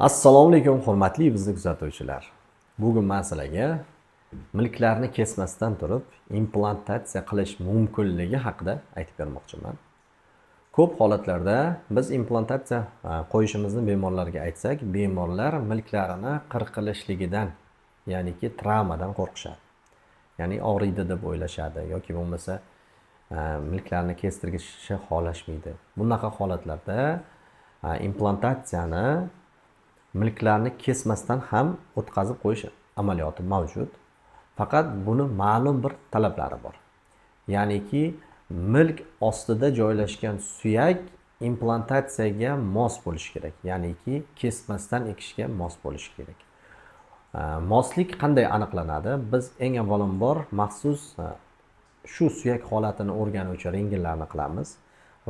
Assalomu alaykum hurmatli bizni kuzatuvchilar. Bugun men sizlarga milklarni kesmasdan turib implantatsiya qilish mumkinligi haqida aytib bermoqchiman. Ko'p holatlarda biz implantatsiya qo'yishimizni bemorlarga aytsak, bemorlar milklarini qirqilishligidan, ya'niki travmadan qo'rqishadi. Ya'ni og'riydi deb o'ylashadi yoki bo'lmasa milklarni kestirishni xohlashmaydi. Bunaqa holatlarda implantatsiyani milklarni kesmasdan ham o'tkazib qo'yish amaliyoti mavjud. Faqat buni ma'lum bir talablari bor. Ya'niki milk ostida joylashgan suyak implantatsiyaga mos bo'lishi kerak. Ya'niki kesmasdan ekishga mos bo'lishi kerak. Moslik qanday aniqlanadi? Biz eng avvalambor maxsus shu suyak holatini o'rganuvchi rentgenlarni qilamiz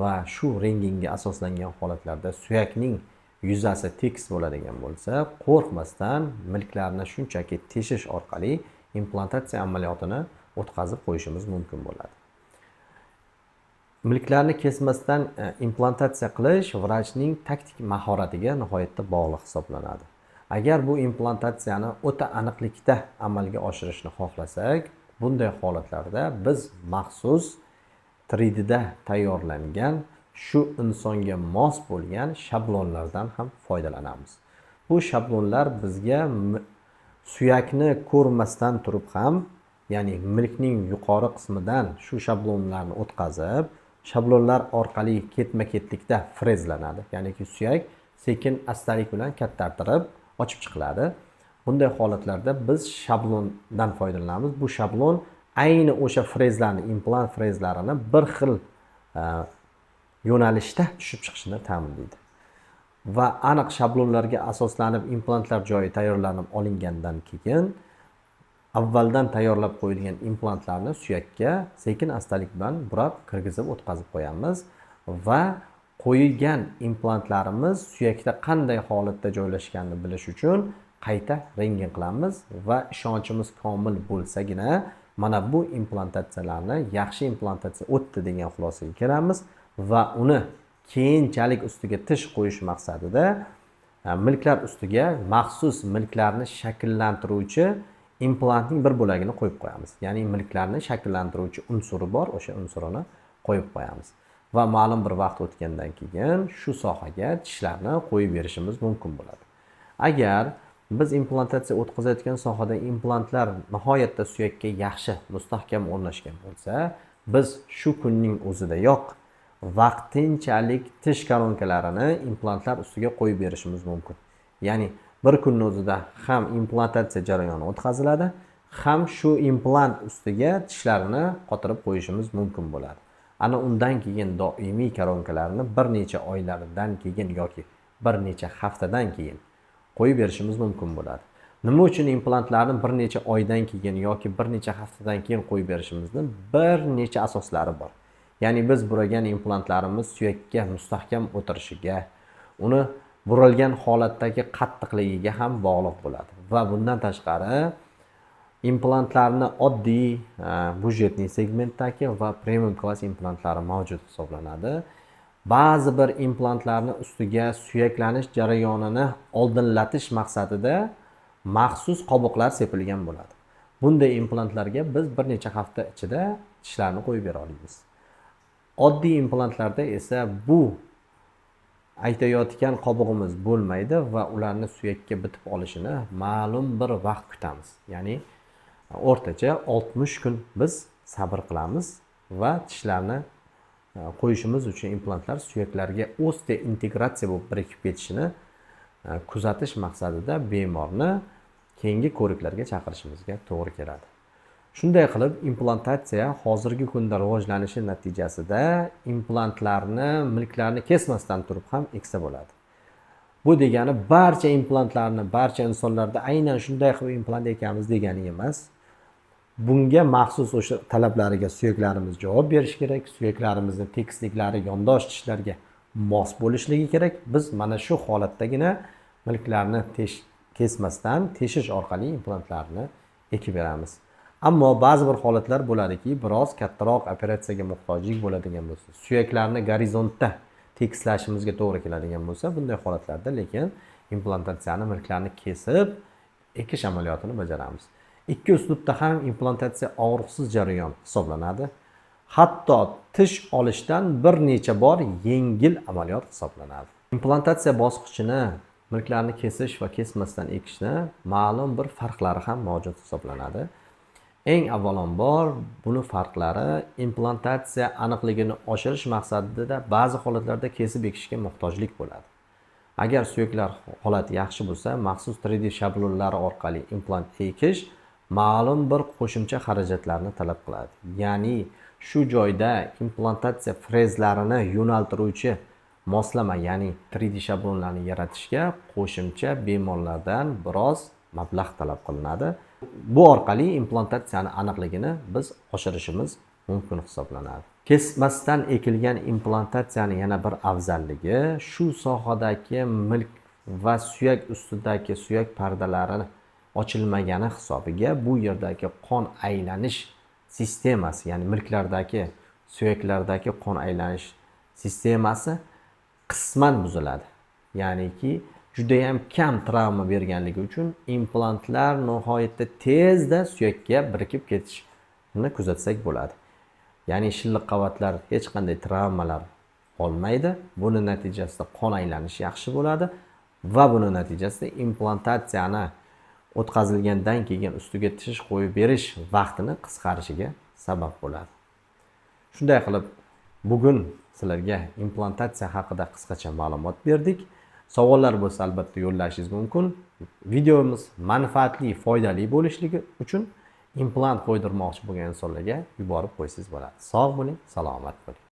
va shu rentgenga asoslangan holatlarda suyakning yuzasi tekis bo'ladigan bo'lsa, qo'rqmasdan milklarni shunchaki teshish orqali implantatsiya amaliyotini o'tkazib qo'yishimiz mumkin bo'ladi. Milklarni kesmasdan implantatsiya qilish vrachning taktik mahoratiga nihoyatda bog'liq hisoblanadi. Agar bu implantatsiyani o'ta aniqlikda amalga oshirishni xohlasak, bunday holatlarda biz maxsus 3D da tayyorlangan shu insonga mos bo'lgan shablonlardan ham foydalanamiz. Bu shablonlar bizga suyakni ko'rmasdan turib ham, ya'ni milkning yuqori qismidan shu shablonlarni o'tkazib, shablonlar orqali ketma-ketlikda frezlanadi. Ya'niki suyak sekin astalik bilan kattartirib ochib chiqiladi. Bunday holatlarda biz shablondan foydalanamiz. Bu shablon ayni o'sha frezlarni, implant frezlarini bir xil yo'nalishda tushib chiqishini ta'minlaydi. Va aniq shablonlarga asoslanib implantlar joyi tayyorlanib olingandan keyin avvaldan tayyorlab qo'yilgan implantlarni suyakka sekin astalik bilan burab kirgizib o'tkazib qo'yamiz va qo'yilgan implantlarimiz suyakda qanday holatda joylashganini bilish uchun qayta rentgen qilamiz va ishonchimiz komil bo'lsagina mana bu implantatsiyalarni yaxshi implantatsiya o'tdi degan xulosaga kelamiz va uni keyinchalik ustiga tish qo'yish maqsadida milklar ustiga maxsus milklarni shakllantiruvchi implantning bir bo'lagini qo'yib qo'yamiz. Ya'ni milklarni shakllantiruvchi unsuri bor, o'sha unsurini qo'yib qo'yamiz. Va ma'lum bir vaqt o'tgandan keyin shu sohaga tishlarni qo'yib berishimiz mumkin bo'ladi. Agar biz implantatsiya o'tkazayotgan sohada implantlar nihoyatda suyakka yaxshi, mustahkam o'rnashgan bo'lsa, biz shu kunning o'zidayoq vaqtinchalik tish koronkalarini implantlar ustiga qo'yib berishimiz mumkin. Ya'ni bir kunning o'zida ham implantatsiya jarayoni o'tkaziladi, ham shu implant ustiga tishlarni qotirib qo'yishimiz mumkin bo'ladi. Ana undan keyin doimiy koronkalarni bir necha oylardan keyin yoki bir necha haftadan keyin qo'yib berishimiz mumkin bo'ladi. Nima uchun implantlarni bir necha oydan keyin yoki bir necha haftadan keyin qo'yib berishimizning bir necha asoslari bor. Ya'ni biz buragan implantlarimiz suyakka mustahkam o'tirishiga, uni burilgan holatdagi qattiqligiga ham bog'liq bo'ladi. Va bundan tashqari implantlarni oddiy budjetli segmentdagi va premium klass implantlari mavjud hisoblanadi. Ba'zi bir implantlarni ustiga suyaklanish jarayonini oldinlatish maqsadida maxsus qobiqlar sepilgan bo'ladi. Bunday implantlarga biz bir necha hafta ichida tishlarni qo'yib bera olamiz. Oddiy implantlarda esa bu aytayotgan qobig'imiz bo'lmaydi va ularni suyakka bitib olishini ma'lum bir vaqt kutamiz. Ya'ni o'rtacha 60 kun biz sabr qilamiz va tishlarni qo'yishimiz uchun implantlar suyaklarga osteointegratsiya bo'lib birikib ketishini kuzatish maqsadida bemorni keyingi ko'riklarga chaqirishimizga to'g'ri keladi. Shunday qilib, implantatsiya hozirgi kunda rivojlanishi natijasida implantlarni, milklarni kesmasdan turib ham eksa bo'ladi. Bu degani barcha implantlarni, barcha insonlarda aynan shunday qilib implant ekamiz degani emas. Bunga maxsus o'sha talablariga suyaklarimiz javob berish kerak, suyaklarimizning tekisliklari yondosh tishlarga mos bo'lishligi kerak. Biz mana shu holatdagina milklarni kesmasdan teshish orqali implantlarni ekib beramiz. Ammo ba'zi bir holatlar bo'ladiki, biroz kattaroq operatsiyaga muhtojlik bo'ladigan bo'lsa, suyaklarni gorizontda tekislashimizga to'g'ri keladigan bo'lsa, bunday holatlarda lekin implantatsiyani milklarni kesib ekish amaliyotini bajaramiz. Ikki uslubda ham implantatsiya og'riqsiz jarayon hisoblanadi. Hatto tish olishdan bir necha bor yengil amaliyot hisoblanadi. Implantatsiya bosqichini milklarni kesish va kesmasdan ekishni ma'lum bir farqlari ham mavjud hisoblanadi. Eng avvalambor buni farqlari implantatsiya aniqligini oshirish maqsadida ba'zi holatlarda kesib ekishga muhtojlik bo'ladi. Agar suyaklar holati yaxshi bo'lsa, maxsus 3D shablonlari orqali implant ekish ma'lum bir qo'shimcha xarajatlarni talab qiladi. Ya'ni shu joyda implantatsiya frezlarini yo'naltiruvchi moslama, ya'ni 3D shablonlarni yaratishga qo'shimcha bemorlardan biroz mablag' talab qilinadi. Bu orqali implantatsiyani aniqligini biz oshirishimiz mumkin hisoblanadi. Kesmasdan ekilgan implantatsiyani yana bir afzalligi shu sohadagi milk va suyak ustidagi suyak pardalari ochilmagani hisobiga bu yerdagi qon aylanish sistemasi, ya'ni milklardagi suyaklardagi qon aylanish sistemasi qisman buziladi. Ya'niki juda ham kam travma berganligi uchun implantlar nihoyatda tezda suyakka birikib ketishini kuzatsak bo'ladi. Ya'ni shilliq qavatlar hech qanday travmalar olmaydi. Buni natijasida qon aylanishi yaxshi bo'ladi va buni natijasida implantatsiyani o'tkazilgandan keyin ustiga tish qo'yib berish vaqtini qisqarishiga sabab bo'ladi. Shunday qilib, bugun sizlarga implantatsiya haqida qisqacha ma'lumot berdik. Savollar bo'lsa albatta yo'llashingiz mumkin. Videomiz manfaatli, foydali bo'lishligi uchun implant qo'ydirmoqchi bo'lgan insonlarga yuborib qo'ysangiz bo'ladi. Sog' bo'ling, salomat bo'ling.